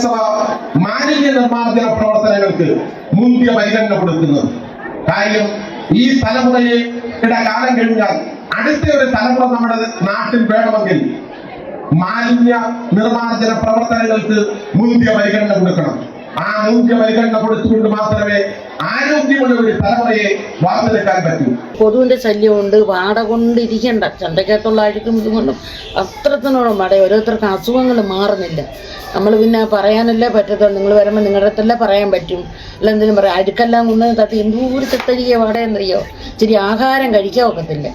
നഗരസഭ മാലിന്യ നിർമ്മാർജ്ജന പ്രവർത്തനങ്ങൾക്ക് മുന്തിയ പരിഗണന കൊടുക്കുന്നത്. കാര്യം ഈ തലമുറയുടെ കാലം കഴിഞ്ഞാൽ അടുത്ത ഒരു തലമുറ നമ്മുടെ നാട്ടിൽ വേണമെങ്കിൽ മാലിന്യ നിർമ്മാർജ്ജന പ്രവർത്തനങ്ങൾക്ക് മുന്തിയ പരിഗണന കൊടുക്കണം. ആ മുന്തിയ പരിഗണന കൊടുത്തുകൊണ്ട് മാത്രമേ ആരോഗ്യമുള്ള ഒരു തലമുറയെ വാർത്തെടുക്കാൻ പറ്റൂ. കൊതുവിന്റെ ശല്യമുണ്ട്, വാട കൊണ്ടിരിക്കണ്ട, ചണ്ടക്കകത്തുള്ള അഴുക്കും ഇതുകൊണ്ടും അത്രത്തിനോളം വാട. ഓരോരുത്തർക്ക് അസുഖങ്ങൾ മാറുന്നില്ല. നമ്മൾ പിന്നെ പറയാനല്ലേ പറ്റത്തുള്ളൂ. നിങ്ങൾ വരുമ്പോൾ നിങ്ങളുടെ അടുത്തല്ലേ പറയാൻ പറ്റും. അല്ല എന്തെങ്കിലും പറയാം, അഴുക്കെല്ലാം കൊണ്ട് തട്ടി എന്തോരം ചെത്തരിക വാടയെന്നറിയോ. ഇച്ചിരി ആഹാരം കഴിക്കാൻ ഒക്കത്തില്ല.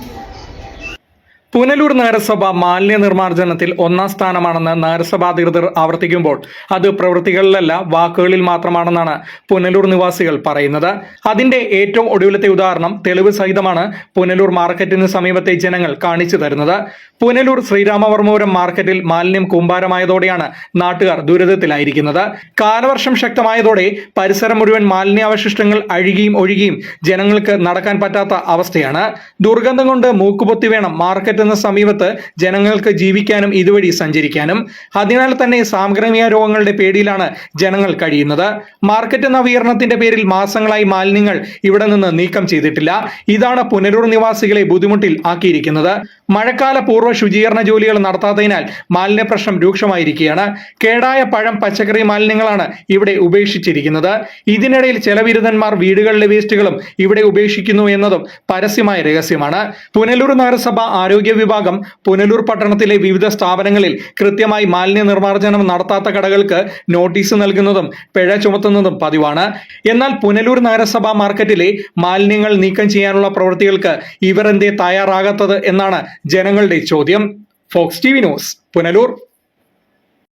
പുനലൂർ നഗരസഭ മാലിന്യ നിർമ്മാർജ്ജനത്തിൽ 1ാം സ്ഥാനമാണെന്ന് നഗരസഭാ അധികൃതർ ആവർത്തിക്കുമ്പോൾ അത് പ്രവൃത്തികളിലല്ല വാക്കുകളിൽ മാത്രമാണെന്നാണ് പുനലൂർ നിവാസികൾ പറയുന്നത്. അതിന്റെ ഏറ്റവും ഒടുവിലത്തെ ഉദാഹരണം തെളിവ് സഹിതമാണ് പുനലൂർ മാർക്കറ്റിന് സമീപത്തെ ജനങ്ങൾ കാണിച്ചു തരുന്നത്. പുനലൂർ ശ്രീരാമവർമ്മപുരം മാർക്കറ്റിൽ മാലിന്യം കൂമ്പാരമായതോടെയാണ് നാട്ടുകാർ ദുരിതത്തിലായിരിക്കുന്നത്. കാലവർഷം ശക്തമായതോടെ പരിസരം മുഴുവൻ മാലിന്യാവശിഷ്ടങ്ങൾ അഴുകിയും ഒഴുകിയും ജനങ്ങൾക്ക് നടക്കാൻ പറ്റാത്ത അവസ്ഥയാണ്. ദുർഗന്ധം കൊണ്ട് മൂക്കുപൊത്തി വേണം മാർക്കറ്റ് എന്ന സമീപത്ത് ജനങ്ങൾക്ക് ജീവിക്കാനും ഇതുവഴി സഞ്ചരിക്കാനും. അതിനാൽ തന്നെ സാംക്രമിക രോഗങ്ങളുടെ പേടിയിലാണ് ജനങ്ങൾ കഴിയുന്നത്. മാർക്കറ്റ് നവീകരണത്തിന്റെ പേരിൽ മാസങ്ങളായി മാലിന്യങ്ങൾ ഇവിടെ നിന്ന് നീക്കം ചെയ്തിട്ടില്ല. ഇതാണ് പുനലൂർ നിവാസികളെ ബുദ്ധിമുട്ടിൽ ആക്കിയിരിക്കുന്നത്. മഴക്കാല പൂർവ്വ ശുചീകരണ ജോലികൾ നടത്താത്തതിനാൽ മാലിന്യ പ്രശ്നം രൂക്ഷമായിരിക്കുകയാണ്. കേടായ പഴം, പച്ചക്കറി മാലിന്യങ്ങളാണ് ഇവിടെ ഉപേക്ഷിച്ചിരിക്കുന്നത്. ഇതിനിടയിൽ ചില ബിരുദന്മാർ വീടുകളിലെ വേസ്റ്റുകളും ഇവിടെ ഉപേക്ഷിക്കുന്നു എന്നതും പരസ്യമായ രഹസ്യമാണ്. പുനലൂർ നഗരസഭ ആരോഗ്യ വിഭാഗം പുനലൂർ പട്ടണത്തിലെ വിവിധ സ്ഥാപനങ്ങളിൽ കൃത്യമായി മാലിന്യ നിർമ്മാർജ്ജനം നടത്താത്ത കടകൾക്ക് നോട്ടീസ് നൽകുന്നതും പിഴ ചുമത്തുന്നതും പതിവാണ്. എന്നാൽ പുനലൂർ നഗരസഭാ മാർക്കറ്റിലെ മാലിന്യങ്ങൾ നീക്കം ചെയ്യാനുള്ള പ്രവൃത്തികൾക്ക് ഇവർ എന്തേ തയ്യാറാകാത്തത് എന്നാണ് ജനങ്ങളുടെ ചോദ്യം. Fox TV news, Punalur.